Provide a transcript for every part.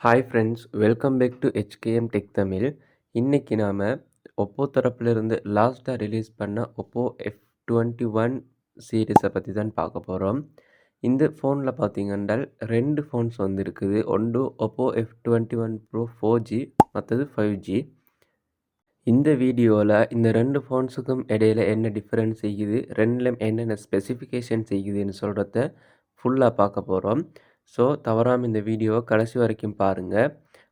Hi friends, welcome back to HKM tech Tamil. இன்னைக்கு நாம Oppo தரப்பிலிருந்து லாஸ்ட்டாக ரிலீஸ் பண்ண ஒப்போ F21 சீரிஸை பற்றி தான் பார்க்க போகிறோம். இந்த ஃபோனில் பார்த்தீங்கன்னா ரெண்டு ஃபோன்ஸ் வந்துருக்குது. ஒன்று ஒப்போ F21 Pro 4G, மற்றது 5G. இந்த வீடியோவில் இந்த ரெண்டு ஃபோன்ஸுக்கும் இடையில என்ன டிஃப்ரென்ஸ் செய்யுது, ரெண்டுலேயும் என்னென்ன ஸ்பெசிஃபிகேஷன் செய்யுதுன்னு சொல்கிறத ஃபுல்லாக பார்க்க போகிறோம். ஸோ தவறாமல் இந்த வீடியோவை கடைசி வரைக்கும் பாருங்கள்.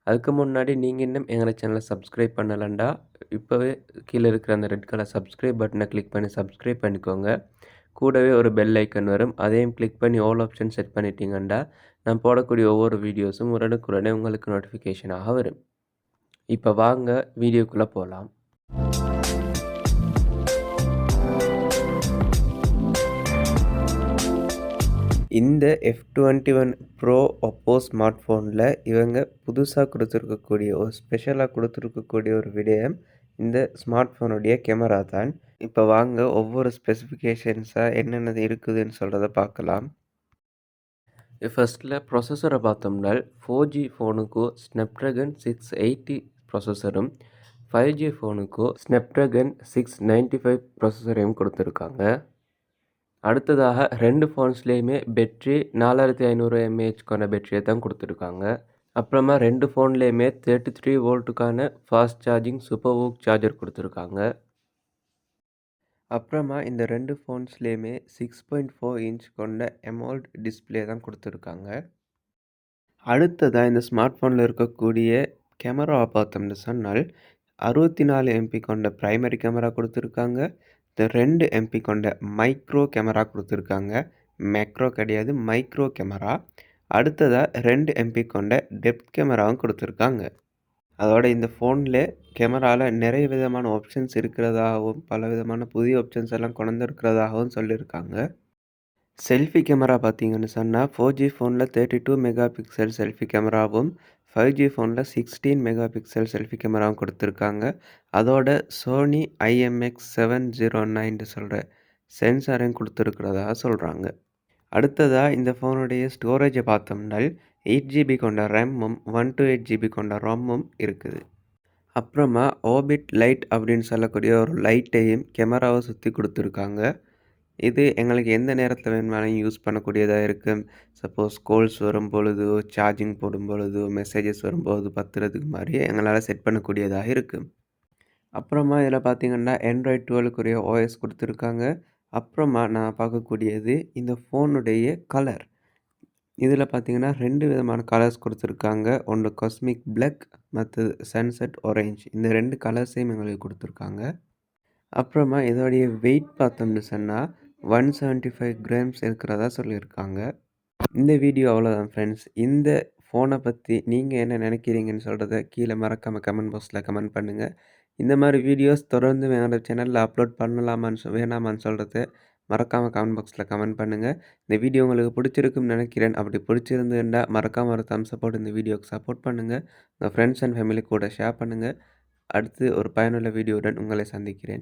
அதுக்கு முன்னாடி நீங்கள் இன்னும் எங்களை சேனலை சப்ஸ்கிரைப் பண்ணலண்டா இப்போவே கீழே இருக்கிற அந்த ரெட் கலர் சப்ஸ்கிரைப் பட்டனை கிளிக் பண்ணி சப்ஸ்கிரைப் பண்ணிக்கோங்க. கூடவே ஒரு பெல் ஐக்கன் வரும், அதையும் கிளிக் பண்ணி ஆல் ஆப்ஷன் செட் பண்ணிட்டீங்கண்டா நான் போடக்கூடிய ஒவ்வொரு வீடியோஸும் உடனுக்குடனே உங்களுக்கு நோட்டிஃபிகேஷனாக வரும். இப்போ வாங்க வீடியோக்குள்ளே போகலாம். இந்த F21 Pro ஒப்போ ஸ்மார்ட் ஃபோனில் இவங்க புதுசாக கொடுத்துருக்கக்கூடிய ஸ்பெஷலாக கொடுத்துருக்கக்கூடிய ஒரு விடயம் இந்த ஸ்மார்ட் ஃபோனுடைய கேமரா தான். இப்போ வாங்க ஒவ்வொரு ஸ்பெசிஃபிகேஷன்ஸாக என்னென்ன இருக்குதுன்னு சொல்கிறத பார்க்கலாம். ஃபர்ஸ்ட்டில் ப்ரொசஸரை பார்த்தோம்னா 4G ஃபோனுக்கு ஸ்னாப்ட்ராகன் 680 ப்ரொசஸரும் 5G ஃபோனுக்கு ஸ்னாப்ட்ராகன் 695 ப்ரொசஸரையும் கொடுத்துருக்காங்க. அடுத்ததாக ரெண்டு ஃபோன்ஸ்லேயுமே பேட்ரி 4500 mAh கொண்ட பேட்டரியை தான் கொடுத்துருக்காங்க. அப்புறமா ரெண்டு ஃபோன்லேயுமே 33 வோல்ட்டுக்கான fast charging super VOOC charger கொடுத்துருக்காங்க. அப்புறமா இந்த ரெண்டு ஃபோன்ஸ்லேயுமே 6.4 இன்ச் கொண்ட எமோல்ட் டிஸ்பிளே தான் கொடுத்துருக்காங்க. அடுத்ததாக இந்த ஸ்மார்ட் ஃபோனில் இருக்கக்கூடிய கேமராவை பார்த்தோம்னு சொன்னால் 64 MP கொண்ட ப்ரைமரி கேமரா கொடுத்துருக்காங்க. 2 MP கொண்ட மைக்ரோ கேமரா கொடுத்துருக்காங்க. மேக்ரோ கிடையாது, மைக்ரோ கேமரா. அடுத்ததாக 2 MP கொண்ட டெப்த் கேமராவும் கொடுத்துருக்காங்க. அதோட இந்த ஃபோனில் கேமராவில் நிறைய விதமான ஆப்ஷன்ஸ் இருக்கிறதாகவும் பல விதமான புதிய ஆப்ஷன்ஸ் எல்லாம் கொண்டு இருக்கிறதாகவும் சொல்லியிருக்காங்க. செல்ஃபி கேமரா பார்த்தீங்கன்னு சொன்னால் 4G ஃபோனில் 32 மெகா பிக்சல் செல்ஃபி கேமராவும் 5G ஃபோனில் 16 மெகா பிக்சல் செல்ஃபி கேமராவும் கொடுத்துருக்காங்க. அதோட சோனி IMX709 சொல்கிற சென்சாரையும் கொடுத்துருக்கிறதா சொல்கிறாங்க. அடுத்ததாக இந்த ஃபோனுடைய ஸ்டோரேஜை பார்த்தோம்னா 8GB கொண்ட ரேமும் 128GB கொண்ட ரோமும் இருக்குது. அப்புறமா ஆர்பிட் லைட் அப்படின்னு சொல்லக்கூடிய ஒரு லைட்டையும் கேமராவை சுற்றி கொடுத்துருக்காங்க. இது எங்களுக்கு எந்த நேரத்தில் வேணுமாலும் யூஸ் பண்ணக்கூடியதாக இருக்குது. சப்போஸ் கால்ஸ் வரும் பொழுது, சார்ஜிங் போடும் பொழுது, மெசேஜஸ் வரும்போது பத்துறதுக்கு மாதிரி எங்களால் செட் பண்ணக்கூடியதாக இருக்குது. அப்புறமா இதில் பார்த்திங்கன்னா Android 12க்குரிய OS கொடுத்துருக்காங்க. அப்புறமா நான் பார்க்கக்கூடியது இந்த ஃபோனுடைய கலர். இதில் பார்த்திங்கன்னா 2 விதமான கலர்ஸ் கொடுத்துருக்காங்க. ஒன்று காஸ்மிக் பிளாக், மற்றது சன்செட் ஆரஞ்ச். இந்த 2 கலர்ஸையும் எங்களுக்கு கொடுத்துருக்காங்க. அப்புறமா இதோடைய வெயிட் பார்த்தோம்னு சொன்னால் 175 கிராம்ஸ் இருக்கிறதா சொல்லியிருக்காங்க. இந்த வீடியோ அவ்வளோதான் ஃப்ரெண்ட்ஸ். இந்த ஃபோனை பற்றி நீங்கள் என்ன நினைக்கிறீங்கன்னு சொல்கிறத கீழே மறக்காமல் கமெண்ட் பாக்ஸில் கமெண்ட் பண்ணுங்கள். இந்த மாதிரி வீடியோஸ் தொடர்ந்து என்னோடய சேனலில் அப்லோட் பண்ணலாமான்னு வேணாமான்னு சொல்கிறத மறக்காமல் கமெண்ட் பாக்ஸில் கமெண்ட் பண்ணுங்கள். இந்த வீடியோ உங்களுக்கு பிடிச்சிருக்குன்னு நினைக்கிறேன். அப்படி பிடிச்சிருந்துன்னா மறக்காமல் ஒரு தம்ஸ் அப் போட்டு இந்த வீடியோக்கு சப்போர்ட் பண்ணுங்கள். உங்கள் ஃப்ரெண்ட்ஸ் அண்ட் ஃபேமிலி கூட ஷேர் பண்ணுங்கள். அடுத்து ஒரு பயனுள்ள வீடியோவுடன் உங்களை சந்திக்கிறேன்.